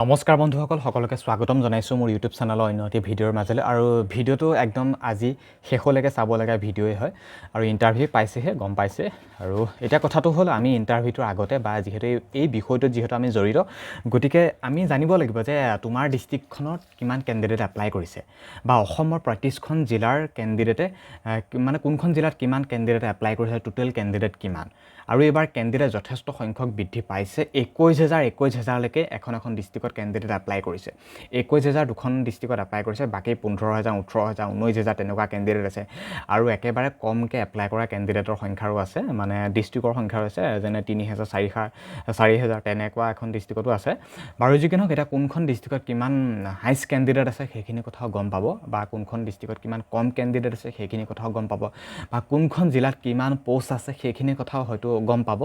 নমস্কাৰ বন্ধুসকল, সকলোকে স্বাগতম জনাইছোঁ মোৰ ইউটিউব চেনেলৰ অন্য এটি ভিডিঅ'ৰ মাজলৈ। আৰু ভিডিঅ'টো একদম আজি শেষলৈকে চাব লগা ভিডিঅ'ই হয়। আৰু ইণ্টাৰভিউ পাইছেহে, গম পাইছে। আৰু এতিয়া কথাটো হ'ল, আমি ইণ্টাৰভিউটোৰ আগতে বা যিহেতু এই বিষয়টোত যিহেতু আমি জড়িত, গতিকে আমি জানিব লাগিব যে তোমাৰ ডিষ্ট্ৰিক্টখনত কিমান কেণ্ডিডেট এপ্লাই কৰিছে, বা অসমৰ ৩৫খন জিলাৰ কেণ্ডিডেটে মানে কোনখন জিলাত কিমান কেণ্ডিডেট এপ্লাই কৰিছে, টোটেল কেণ্ডিডেট কিমান। আৰু এইবাৰ কেণ্ডিডেট যথেষ্ট সংখ্যক বৃদ্ধি পাইছে। ২১,০০০লৈকে এখন ডিষ্ট্ৰিক্টত কেণ্ডিডেট এপ্লাই কৰিছে। ২১,০০০ দুখন ডিষ্ট্ৰিক্টত এপ্লাই কৰিছে, বাকী ১৫,০০০, ১৮,০০০, ১৯,০০০ তেনেকুৱা কেণ্ডিডেট আছে। আৰু একেবাৰে কমকৈ এপ্লাই কৰা কেণ্ডিডেটৰ সংখ্যাৰো আছে, মানে ডিষ্ট্ৰিক্টৰ সংখ্যাৰো আছে, যেনে ৩,০০০, ৪,০০০ তেনেকুৱা এখন ডিষ্ট্ৰিক্টতো আছে। বাৰু যি কি নহওক, এতিয়া কোনখন ডিষ্ট্ৰিক্টত কিমান হাইষ্ট কেণ্ডিডেট আছে সেইখিনি কথাও গম পাব, বা কোনখন ডিষ্ট্ৰিক্টত কিমান কম কেণ্ডিডেট আছে সেইখিনি কথাও গম পাব, বা কোনখন জিলাত কিমান প'ষ্ট আছে সেইখিনি কথাও হয়তো গম পাব।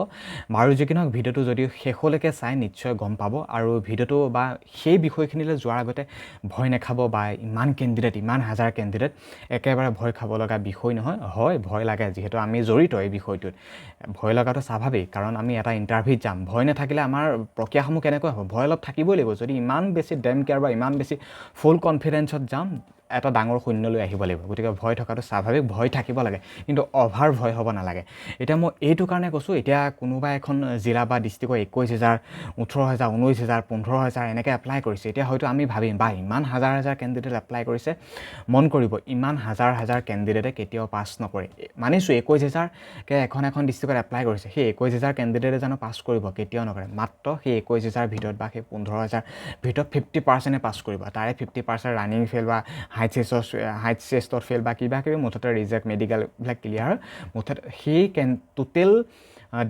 বাৰু যি কি নহওক, ভিডিঅ'টো যদি শেষলৈকে চাই নিশ্চয় গম পাব। আৰু ভিডিঅ'টো বা সেই বিষয়খিনিলৈ যোৱাৰ আগতে ভয় নাখাব, বা ইমান কেণ্ডিডেট, ইমান হাজাৰ কেণ্ডিডেট, একেবাৰে ভয় খাব লগা বিষয় নহয়। হয়, ভয় লাগে, যিহেতু আমি জড়িত এই বিষয়টোত। ভয় লগাটো স্বাভাৱিক, কাৰণ আমি এটা ইণ্টাৰভিউত যাম। ভয় নাথাকিলে আমাৰ প্ৰক্ৰিয়াসমূহ কেনেকৈ হ'ব? ভয় অলপ থাকিবই লাগিব। যদি ইমান বেছি ডেম কেয়াৰ বা ইমান বেছি ফুল কনফিডেঞ্চত যাম, এটা ডাঙৰ শূন্যলৈ আহিব লাগিব। গতিকে ভয় থকাটো স্বাভাৱিক, ভয় থাকিব লাগে, কিন্তু অভাৰ ভয় হ'ব নালাগে। এতিয়া মই এইটো কাৰণে কৈছোঁ, এতিয়া কোনোবা এখন জিলা বা ডিষ্ট্ৰিক্টৰ ২১,০০০, ১৮,০০০, ১৯,০০০, ১৫,০০০ এনেকৈ এপ্লাই কৰিছে। এতিয়া হয়তো আমি ভাবিম, বা ইমান হাজাৰ হাজাৰ কেণ্ডিডেট এপ্লাই কৰিছে। মন কৰিব, ইমান হাজাৰ হাজাৰ কেণ্ডিডেটে কেতিয়াও পাছ নকৰে। মানিছোঁ ২১,০০০কে এখন ডিষ্ট্ৰিক্টত এপ্লাই কৰিছে, সেই ২১,০০০ কেণ্ডিডেটে জানো পাছ কৰিব? কেতিয়াও নকৰে। মাত্ৰ সেই ২১,০০০ ভিতৰত বা সেই ১৫,০০০ ভিতৰত 50%ে পাছ কৰিব। তাৰে 50% ৰানিং ফেইল, বা হাইট টেষ্টত ফেইল, বা কিবা কিবি মুঠতে ৰিজেক্ট, মেডিকেলবিলাক ক্লিয়াৰ হয়। মুঠতে সেই টোটেল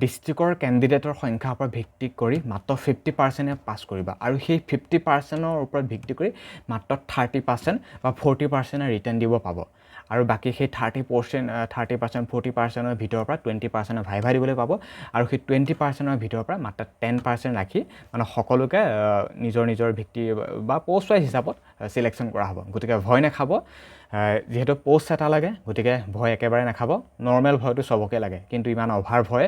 ডিষ্ট্ৰিক্টৰ কেণ্ডিডেটৰ সংখ্যাৰ ওপৰত ভিত্তি কৰি মাত্ৰ 50%ে পাছ কৰিবা। আৰু সেই 50%ৰ ওপৰত ভিত্তি কৰি মাত্ৰ 30% বা 40%ে ৰিটাৰ্ণ দিব পাব। আৰু বাকী সেই 30%, 40%ৰ ভিতৰৰ পৰা 20%ৰ ভাইভা দিবলৈ পাব। আৰু সেই 20%ৰ ভিতৰৰ পৰা মাত্ৰ 10% ৰাখি মানে সকলোকে নিজৰ নিজৰ ভিত্তি বা প'ষ্ট ৱাইজ হিচাপত চিলেকশ্যন কৰা হ'ব। গতিকে ভয় নাখাব, যিহেতু প'ষ্ট এটা লাগে, গতিকে ভয় একেবাৰে নাখাব। নৰ্মেল ভয়টো চবকে লাগে, কিন্তু ইমান অভাৰ ভয়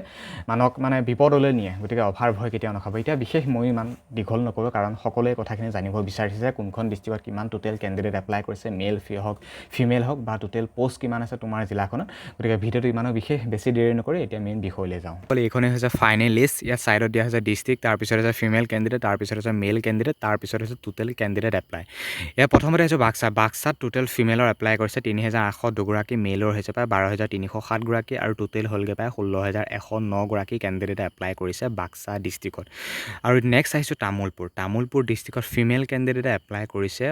মানুহক মানে বিপদলৈ নিয়ে। গতিকে অভাৰ ভয় কেতিয়াও নাখাব। এতিয়া বিশেষ মই ইমান দীঘল নকৰোঁ, কাৰণ সকলোৱে কথাখিনি জানিব বিচাৰিছে কোনখন ডিষ্ট্ৰিক্টত কিমান টোটেল কেণ্ডিডেট এপ্লাই কৰিছে, মেল হওক ফিমেল হওক, বা টোটেল প'ষ্ট কিমান আছে তোমাৰ জিলাখনত। গতিকে ভিডিঅ'টো ইমানো বিশেষ বেছি দেৰি নকৰি এতিয়া মেইন বিষয়লৈ যাওঁ। এইখনেই হৈছে ফাইনেল লিষ্ট। ইয়াত ছাইডত দিয়া হৈছে ডিষ্ট্ৰিক্ট, তাৰপিছত হৈছে ফিমেল কেণ্ডিডেট, তাৰপিছত হৈছে মেল কেণ্ডিডেট, তাৰপিছত হৈছে টোটেল কেণ্ডিডেট এপ্লাই। ইয়াৰ প্ৰথমতে হৈছে বাক্সাত টোটেল ফিমেলৰ এপ্লাই কৰিছে ৩,৮০২গৰাকী, মেলৰ হৈছে প্ৰায় ১২,৩০৭গৰাকী, আৰু টোটেল হ'লগৈ প্ৰায় ১৬,১০৯গৰাকী কেণ্ডিডেটে এপ্লাই কৰিছে বাক্সা ডিষ্ট্ৰিক্টত। আৰু নেক্সট আহিছোঁ তামোলপুৰ ডিষ্ট্ৰিক্টত ফিমেল কেণ্ডিডেটে এপ্লাই কৰিছে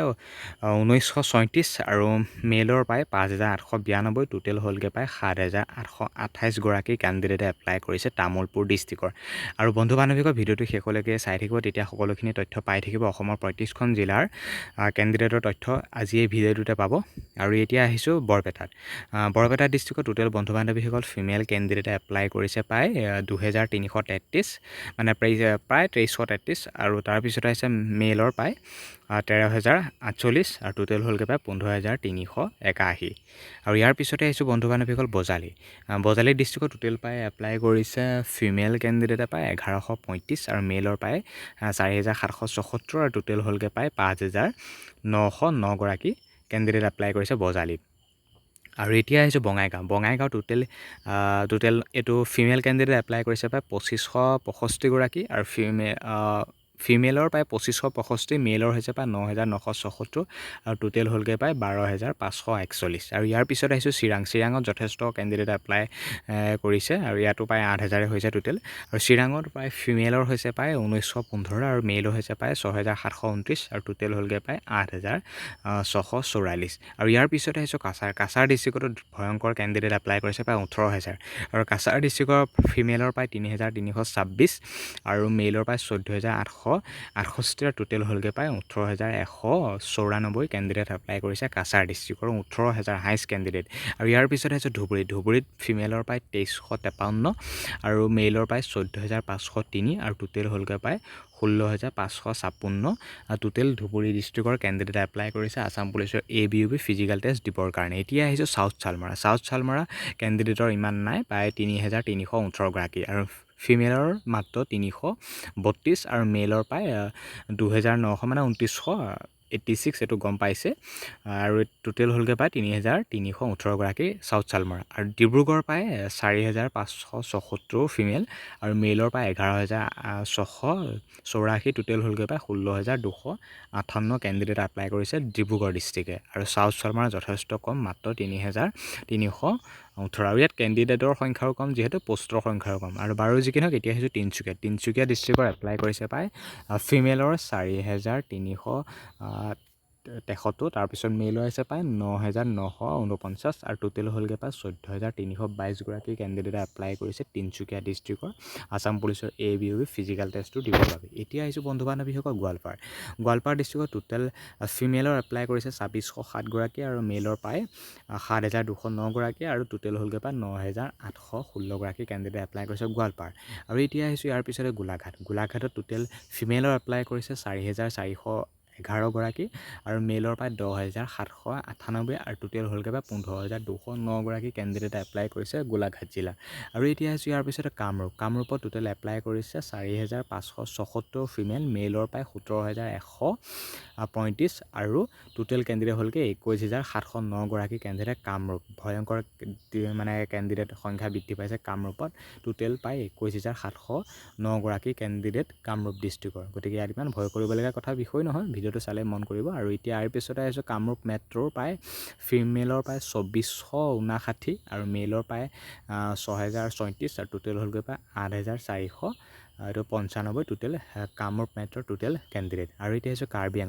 ১৯৩৬, আৰু মেলৰ প্ৰায় ৫,৮৯২, টোটেল হ'লগৈ প্ৰায় ৭,৮২৮গৰাকী কেণ্ডিডেটে এপ্লাই কৰিছে তামোলপুৰ ডিষ্ট্ৰিক্টৰ। আৰু বন্ধু বান্ধৱীক ভিডিঅ'টো শেষলৈকে চাই থাকিব, তেতিয়া সকলোখিনি তথ্য পাই থাকিব। অসমৰ ৩৫খন জিলাৰ কেণ্ডিডেটৰ তথ্য আজি এই ভিডিঅ'টোতে পাব। আৰু এতিয়া আহিছোঁ বৰপেটা ডিষ্ট্ৰিক্টত টোটেল বন্ধু বান্ধৱীসকল ফিমেল কেণ্ডিডেটে এপ্লাই কৰিছে প্ৰায় ২,৩৩৩, মানে প্ৰায় ২,৩৩৩। আৰু তাৰপিছত আহিছে মেলৰ প্ৰায় ১৩,০৪৮, আৰু টোটেল হ'লগৈ প্ৰায় ১৫,৩৮১। আৰু ইয়াৰ পিছতে আহিছোঁ বন্ধু বান্ধৱীসকল বজালী ডিষ্ট্ৰিক্টত টোটেল প্ৰায় এপ্লাই কৰিছে ফিমেল কেণ্ডিডেটে প্ৰায় ১,১৩৫, আৰু মেলৰ প্ৰায় ৪,৭৭৪, আৰু টোটেল হ'লগৈ প্ৰায় ৫,৯০৯গৰাকী কেণ্ডিডেট এপ্লাই কৰিছে বজালীত। আৰু এতিয়া আহিছোঁ বঙাইগাঁও টোটেল এইটো ফিমেল কেণ্ডিডেট এপ্লাই কৰিছে প্ৰায় ২৫৬৫গৰাকী, আৰু ফিমেলৰ প্ৰায় ২৫৬৫, মেলৰ হৈছে প্ৰায় ৯,৯৭৪, আৰু টোটেল হ'লগৈ প্ৰায় ১২,৫৪১। আৰু ইয়াৰ পিছত আহিছোঁ চিৰাঙত যথেষ্ট কেণ্ডিডেট এপ্লাই কৰিছে, আৰু ইয়াতো প্ৰায় ৮,০০০ হৈছে টোটেল। আৰু চিৰাঙত প্ৰায় ফিমেলৰ হৈছে প্ৰায় ১৯১৫, আৰু মেলৰ হৈছে প্ৰায় ৬,৭২৯, আৰু টোটেল হ'লগৈ প্ৰায় ৮,৬৪৪। আৰু ইয়াৰ পিছত আহিছোঁ কাছাৰ ডিষ্ট্ৰিক্টত ভয়ংকৰ কেণ্ডিডেট এপ্লাই কৰিছে প্ৰায় ১৮,০০০। আৰু কাছাৰ ডিষ্ট্ৰিক্টৰ ফিমেলৰ প্ৰায় ৩,৩২৬, আৰু মেলৰ প্ৰায় ১৪,৮৬৮, টোটেল হ'লগৈ প্ৰায় ১৮,১৯৪ কেণ্ডিডেট এপ্লাই কৰিছে কাছাৰ ডিষ্ট্ৰিক্টৰ, ১৮,০০০ হাইষ্ট কেণ্ডিডেট। আৰু ইয়াৰ পিছত আহিছে ধুবুৰীত ফিমেলৰ প্ৰায় ২৩৫৩, আৰু মেলৰ প্ৰায় ১৪,৫০৩, আৰু টোটেল হ'লগৈ প্ৰায় ১৬,৫৫৬। টোটেল ধুবুৰী ডিষ্ট্ৰিক্টৰ কেণ্ডিডেট এপ্লাই কৰিছে আছাম পুলিচৰ ABUP ফিজিকেল টেষ্ট দিবৰ কাৰণে। এতিয়া আহিছোঁ চাউথ চালমাৰা কেণ্ডিডেটৰ ইমান নাই, প্ৰায় ৩,৩১৮গৰাকী। আৰু ফিমেলৰ মাত্ৰ 332 আৰু মেলৰ পায় 2900 মানে 2986 এইটো গম পাইছে আৰু টোটেল হ'লগৈ পায় 3318 চাউথ চালমাৰা আৰু ডিব্ৰুগড় পায় 4574 ফিমেল আৰু মেলৰ পায় 11684 টোটেল হ'লগৈ পায় 16258 কেণ্ডিডেট এপ্লাই কৰিছে ডিব্ৰুগড় ডিষ্ট্ৰিক্টে আৰু চাউথ চালমাৰা যথেষ্ট কম মাত্ৰ 3318 আৰু ইয়াত কেণ্ডিডেটৰ সংখ্যাও কম যিহেতু পোষ্টৰ সংখ্যাও কম আৰু বাৰু যি কি নহওক এতিয়া আহিছোঁ তিনিচুকীয়া ডিষ্ট্ৰিক্টৰ এপ্লাই কৰিছে পায় ফিমেলৰ 4373 তাৰপিছত মেলৰ আহিছে পায় 9949 আৰু টোটেল হ'লগৈ পায় 14322 কেণ্ডিডেটে এপ্লাই কৰিছে তিনিচুকীয়া ডিষ্ট্ৰিক্টৰ আছাম পুলিচৰ ABOB ফিজিকেল টেষ্টটো দিবৰ বাবে এতিয়া আহিছোঁ বন্ধু বান্ধৱীসকল গোৱালপাৰ ডিষ্ট্ৰিক্টত টোটেল ফিমেলৰ এপ্লাই কৰিছে 2607 আৰু মেলৰ পায় 7209 আৰু টোটেল হ'লগৈ পায় 9816 কেণ্ডিডেট এপ্লাই কৰিছে গোৱালপাৰ আৰু এতিয়া আহিছোঁ ইয়াৰ পিছতে গোলাঘাটত টোটেল ফিমেলৰ এপ্লাই কৰিছে 4411 আৰু মেলৰ পায় 10798 আৰু টোটেল হ'লগৈ পায় 15209 কেণ্ডিডেটে এপ্লাই কৰিছে গোলাঘাট জিলা আৰু এতিয়া আহিছোঁ ইয়াৰ পিছতে কামৰূপত টোটেল এপ্লাই কৰিছে 4574 ফিমেল মেলৰ পায় 17135 আৰু টোটেল কেণ্ডিডেট হ'লগৈ 21709 কেণ্ডিডেট কামৰূপ ভয়ংকৰ মানে কেণ্ডিডেট সংখ্যা বৃদ্ধি পাইছে কামৰূপত টোটেল পায় 21709 কেণ্ডিডেট কামৰূপ ডিষ্ট্ৰিক্টৰ গতিকে ইয়াত ইমান ভয় কৰিবলগীয়া কথা বিষয় নহয় ভিডিঅ'টো চালে মন কৰিব আৰু এতিয়া ইয়াৰ পিছতে আহিছোঁ কামৰূপ মেট্ৰ'ৰ পায় ফিমেলৰ পায় 2459 আৰু মেলৰ পায় 6034 আৰু টোটেল হ'লগৈ পায় 8400 এইটো 95 টোটেল কামৰূপ মেট্ৰৰ টোটেল কেণ্ডিডেট আৰু এতিয়া আহিছোঁ কাৰ্বি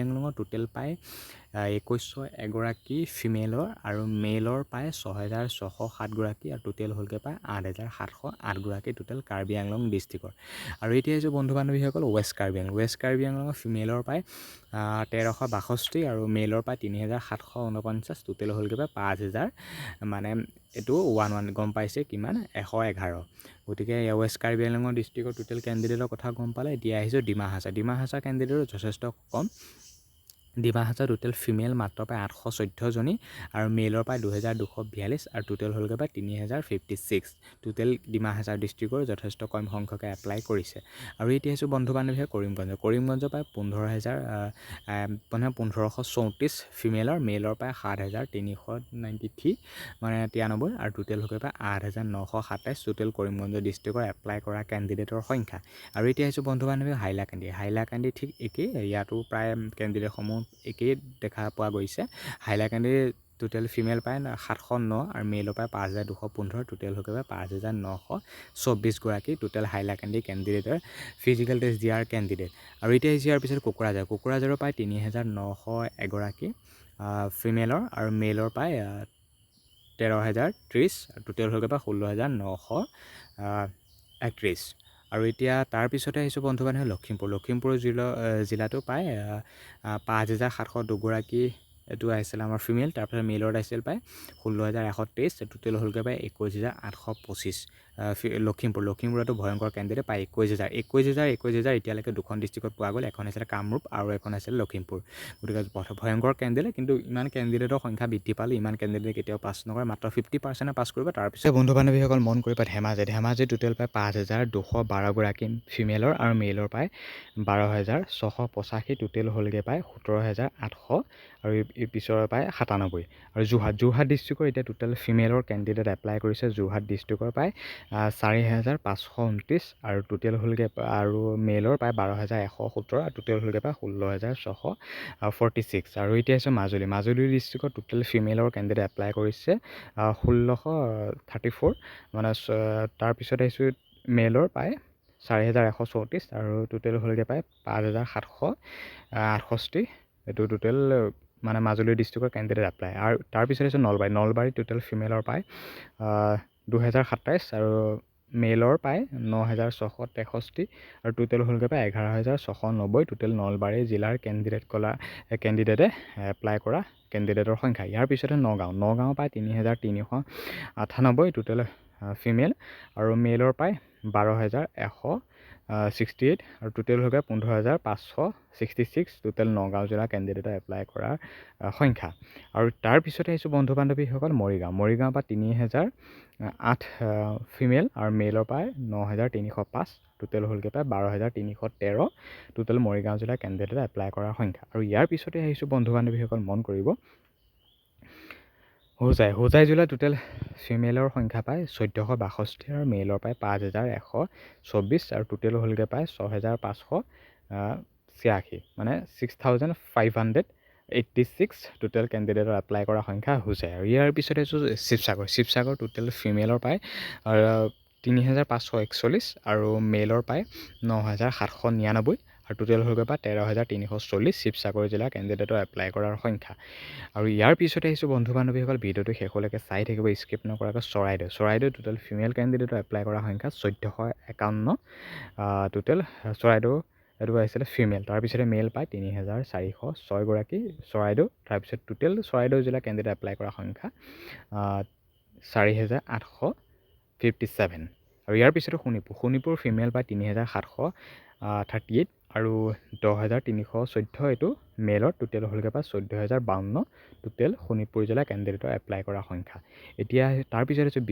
আংলঙৰ টোটেল পায় 2101 ফিমেলৰ আৰু মেলৰ পায় 6607 আৰু টোটেল হ'লগৈ পায় 8708 টোটেল কাৰ্বি আংলং ডিষ্ট্ৰিক্টৰ আৰু এতিয়া আহিছোঁ বন্ধু বান্ধৱীসকল ৱেষ্ট কাৰ্বি আংলঙৰ ফিমেলৰ পায় 1362 আৰু মেলৰ পায় 3749 টোটেল হ'লগৈ পায় 5000 মানে এইটো 11 গম পাইছে কিমান 111 গতিকে ৱেষ্ট কাৰ্বি আংলঙৰ ডিষ্ট্ৰিক্টৰ টোটেল কেণ্ডিডেটৰ কথা গম পালে এতিয়া আহিছোঁ ডিমা হাছাও কেণ্ডিডেটৰ যথেষ্ট কম ডিমা হাছাও টোটেল ফিমেল মাত্ৰ পায় 814 আৰু মেলৰ পায় 2242 আৰু টোটেল হ'লগৈ পায় 3056 টোটেল ডিমা হাছাও ডিষ্ট্ৰিক্টৰ যথেষ্ট কম সংখ্যকে এপ্লাই কৰিছে আৰু এতিয়া আহিছোঁ বন্ধু বান্ধৱীয়ে কৰিমগঞ্জ পায় 1534 ফিমেলৰ মেলৰ পায় 7393 মানে 93 আৰু টোটেল হ'লগৈ পায় 8927 টোটেল কৰিমগঞ্জ ডিষ্ট্ৰিক্টৰ এপ্লাই কৰা কেণ্ডিডেটৰ সংখ্যা আৰু এতিয়া আহিছোঁ বন্ধু বান্ধৱী হাইলাকান্দি ঠিক একেই ইয়াতো প্ৰায় কেণ্ডিডেটসমূহ একেই দেখা পোৱা গৈছে হাইলাকান্দি টোটেল ফিমেল পায় 709 আৰু মেলৰ পায় 5215 টোটেল হ'লগৈ পায় 5924 টোটেল হাইলাকান্দি কেণ্ডিডেটৰ ফিজিকেল টেষ্ট দিয়াৰ কেণ্ডিডেট আৰু এতিয়া আহিছে ইয়াৰ পিছত কোকৰাঝাৰৰ পায় 3901 ফিমেলৰ আৰু মেলৰ পায় 13030 টোটেল হ'লগৈ পায় 16931 আৰু এতিয়া তাৰপিছতে আহিছোঁ বন্ধু বান্ধৱী লখিমপুৰ জিলাটো পায় 5702 এইটো আহিছিল আমাৰ ফিমেল তাৰপিছত মেলত আহিছিল পায় 16123 টোটেল হ'লগৈ পায় 21825 লখিমপুৰতো ভয়ংকৰ কেণ্ডিডেট পায় 21000 এতিয়ালৈকে দুখন ডিষ্ট্ৰিক্টত পোৱা গ'ল এখন আছিলে কামৰূপ আৰু এখন আছিলে লখিমপুৰ গতিকে ভয়ংকৰ কেণ্ডিডেট কিন্তু ইমান কেণ্ডিডেটৰ সংখ্যা বৃদ্ধি পালে ইমান কেণ্ডিডেট কেতিয়াও পাছ নকৰে মাত্ৰ 50% পাছ কৰিব তাৰপিছত বন্ধু বান্ধৱীসকল মন কৰিবা ধেমাজি টোটেল পায় 5212 ফিমেলৰ আৰু মেলৰ পায় 12685 টোটেল হ'লগৈ পায় 17800 আৰু এই পিছৰ পায় 97 আৰু যোৰহাট ডিষ্ট্ৰিক্টৰ এতিয়া টোটেল ফিমেলৰ কেণ্ডিডেট এপ্লাই কৰিছে যোৰহাট ডিষ্ট্ৰিক্টৰ পায় 4529 আৰু টোটেল হ'লগৈ আৰু মেলৰ পায় 12117 আৰু টোটেল হ'লগৈ পায় 16646 আৰু এতিয়া আছে মাজুলী ডিষ্ট্ৰিক্টৰ টোটেল ফিমেলৰ কেণ্ডিডেট এপ্লাই কৰিছে 1634 মানে তাৰপিছত আহিছোঁ মেলৰ পায় 4134 আৰু টোটেল হ'লগৈ পায় 5768 এইটো টোটেল মানে মাজুলী ডিষ্ট্ৰিক্টৰ কেণ্ডিডেট এপ্লাই আৰু তাৰপিছত হৈছে নলবাৰী টোটেল ফিমেলৰ পায় 2027 আৰু মেলৰ পায় 9663 আৰু টোটেল হ'লগৈ পায় 11690 টোটেল নলবাৰী জিলাৰ কেণ্ডিডেটে এপ্লাই কৰা কেণ্ডিডেটৰ সংখ্যা ইয়াৰ পিছতে নগাঁও পায় 3398 টোটেল ফিমেল আৰু মেলৰ পায় 12100 68 আৰু টোটেল হৈ গ'ল 15,566 টোটেল নগাঁও জিলা কেণ্ডিডেটে এপ্লাই কৰাৰ সংখ্যা। আৰু তাৰপিছতে আহিছোঁ বন্ধু বান্ধৱীসকল মৰিগাঁও পৰা 3,008 ফিমেল আৰু মেলৰ পৰা 9,305 টোটেল হ'লগৈ প্ৰায় 12,313 টোটেল মৰিগাঁও জিলা কেণ্ডিডেটে এপ্লাই কৰাৰ সংখ্যা। আৰু ইয়াৰ পিছতে আহিছোঁ বন্ধু বান্ধৱীসকল মন কৰিব হোজাই জিলাৰ টোটেল ফিমেলৰ সংখ্যা পায় 1462 আৰু মেলৰ পায় 5,124 আৰু টোটেল হ'লগৈ প্ৰায় 6,586 মানে 6,586 টোটেল কেণ্ডিডেটৰ এপ্লাই কৰা সংখ্যা হোজাই। আৰু ইয়াৰ পিছতে আছোঁ শিৱসাগৰ টোটেল ফিমেলৰ পায় 3,541 আৰু মেলৰ পায় 9,799 আৰু টোটেল হৈ গ'ল বা 13,340 শিৱসাগৰ জিলা কেণ্ডিডেটৰ এপ্লাই কৰাৰ সংখ্যা। আৰু ইয়াৰ পিছতে আহিছোঁ বন্ধু বান্ধৱীসকল ভিডিঅ'টো শেষলৈকে চাই থাকিব স্কিপ নকৰাকৈ চৰাইদেউ টোটেল ফিমেল কেণ্ডিডেটৰ এপ্লাই কৰাৰ সংখ্যা 1451 টোটেল চৰাইদেউ এইটো আহিছিলে ফিমেল। তাৰপিছতে মেল পায় 3,406 গৰাকী চৰাইদেউ। তাৰপিছত টোটেল চৰাইদেউ জিলা কেণ্ডিডেট এপ্লাই কৰাৰ সংখ্যা 4,857 আৰু ইয়াৰ পিছতে শোণিতপুৰ ফিমেল পায় 3,738 আৰু 10,314 এইটো মেলৰ টোটেল হ'লগৈ পায় 14,052 টোটেল শোণিতপুৰ জিলা কেণ্ডিডেটৰ এপ্লাই কৰা সংখ্যা। এতিয়া তাৰপিছত হৈছে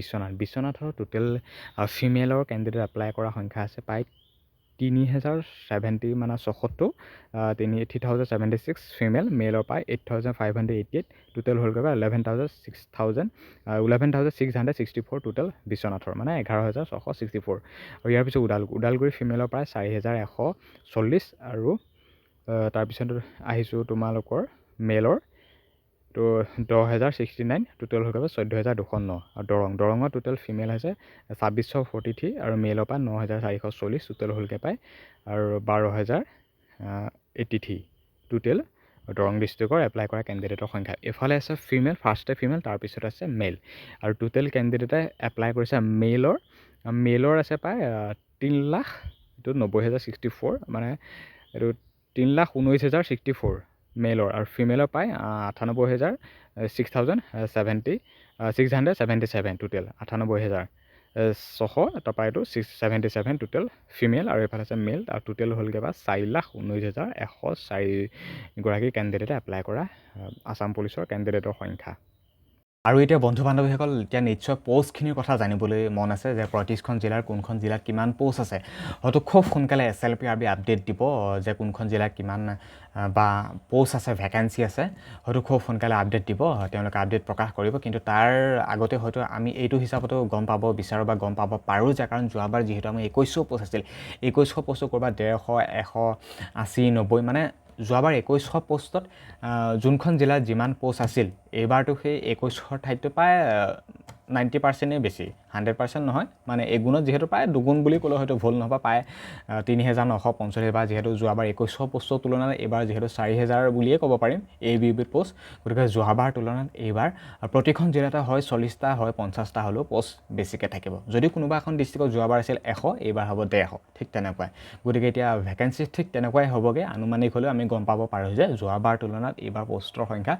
বিশ্বনাথৰ টোটেল ফিমেলৰ কেণ্ডিডেট এপ্লাই কৰা সংখ্যা আছে প্ৰায় 3,070 মানে 74 3,076 ফিমেল মেলৰ পায় 8,588 টোটেল হ'লগৈ বা 11,664 টোটেল বিশ্বনাথৰ মানে 11,664 আৰু ইয়াৰ পিছত ওদালগুৰি ফিমেলৰ প্ৰায় 4,140 আৰু তাৰপিছত আহিছোঁ তোমালোকৰ মেলৰ তো 10,069 টোটেল হৈ গ'ল 14,209 আৰু দৰঙৰ টোটেল ফিমেল হৈছে 2,643 আৰু মেলৰ পৰা 9,440 টোটেল হ'লগৈ পায় আৰু 12,083 টোটেল দৰং ডিষ্ট্ৰিক্টৰ এপ্লাই কৰা কেণ্ডিডেটৰ সংখ্যা। এফালে আছে ফিমেল ফাৰ্ষ্টে ফিমেল তাৰপিছত আছে মেল আৰু টোটেল কেণ্ডিডেটে এপ্লাই কৰিছে মেলৰ আছে প্ৰায় 3,00,000 এইটো 90,064 মানে এইটো 3,19,064 মেলৰ আৰু ফিমেলৰ পায় 677 টোটেল 98,600 তাৰপৰা এইটো 677 টোটেল ফিমেল আৰু এইফালে আছে মেল আৰু টোটেল হ'লগৈ বা 4,19,104 গৰাকী কেণ্ডিডেটে এপ্লাই কৰা আছাম পুলিচৰ কেণ্ডিডেটৰ সংখ্যা। আৰু এতিয়া বন্ধু বান্ধৱীসকল এতিয়া নিশ্চয় পষ্টখিনিৰ কথা জানিবলৈ মন আছে যে প্ৰতিখন জিলাৰ কোনখন জিলাত কিমান পষ্ট আছে। হয়তো খুব সোনকালে SLPRB আপডেট দিব যে কোনখন জিলাত কিমান বা পষ্ট আছে ভেকেঞ্চি আছে হয়তো খুব সোনকালে আপডেট দিব তেওঁলোকে আপডেট প্ৰকাশ কৰিব। কিন্তু তাৰ আগতে হয়তো আমি এইটো হিচাপতো গম পাব বিচাৰোঁ বা গম পাব পাৰোঁ যে কাৰণ যোৱাবাৰ যিহেতু আমাৰ 2100 পষ্ট আছিল 2100 পষ্টটো ক'ৰবাত 150 180 90 মানে যোৱাবাৰ 2100 পষ্টত যোনখন জিলাত যিমান পষ্ট আছিল এইবাৰতো সেই 2100 ঠাইতটো প্ৰায় 90%ই বেছি 100% নহয় মানে এগুণত যিহেতু প্ৰায় দুগুণ বুলি ক'লে হয়তো ভুল নহ'ব প্ৰায় 3,945 বা যিহেতু যোৱাবাৰ 2100 পষ্টৰ তুলনাত এইবাৰ যিহেতু 4,000 বুলিয়ে ক'ব পাৰিম ABB পোষ্ট। গতিকে যোৱাবাৰ তুলনাত এইবাৰ প্ৰতিখন জিলাতে হয় 40টা হয় 50টা হ'লেও পষ্ট বেছিকৈ থাকিব। যদি কোনোবা এখন ডিষ্ট্ৰিক্টত যোৱাবাৰ আছিল 100 এইবাৰ হ'ব 150 ঠিক তেনেকুৱাই। গতিকে এতিয়া ভেকেঞ্চি ঠিক তেনেকুৱাই হ'বগৈ আনুমানিক হ'লেও আমি গম পাব পাৰোঁ যে যোৱাবাৰ তুলনাত এইবাৰ পষ্টৰ সংখ্যা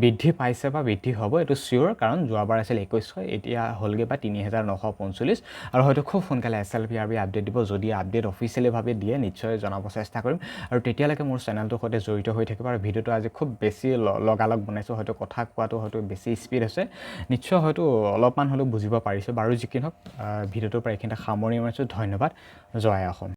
বৃদ্ধি পাইছে বা বৃদ্ধি হ'ব এইটো চিয়'ৰ কাৰণ যোৱাবাৰ আছিল 2100 এতিয়া হ'লগৈ বা 3,945 আৰু হয়তো খুব সোনকালে SLPRB আপডেট দিব। যদি আপডেট অফিচিয়েলিভাৱে দিয়ে নিশ্চয় জনাব চেষ্টা কৰিম আৰু তেতিয়ালৈকে মোৰ চেনেলটোৰ সৈতে জড়িত হৈ থাকিব। আৰু ভিডিঅ'টো আজি খুব বেছি লগালগ বনাইছোঁ হয়তো কথা কোৱাটো হয়তো বেছি স্পীড হৈছে নিশ্চয় হয়তো অলপমান হ'লেও বুজিব পাৰিছোঁ বাৰু। যি কি নহওক ভিডিঅ'টোৰ পৰা এইখিনিতে সামৰণি মাৰিছোঁ। ধন্যবাদ। জয় অসম।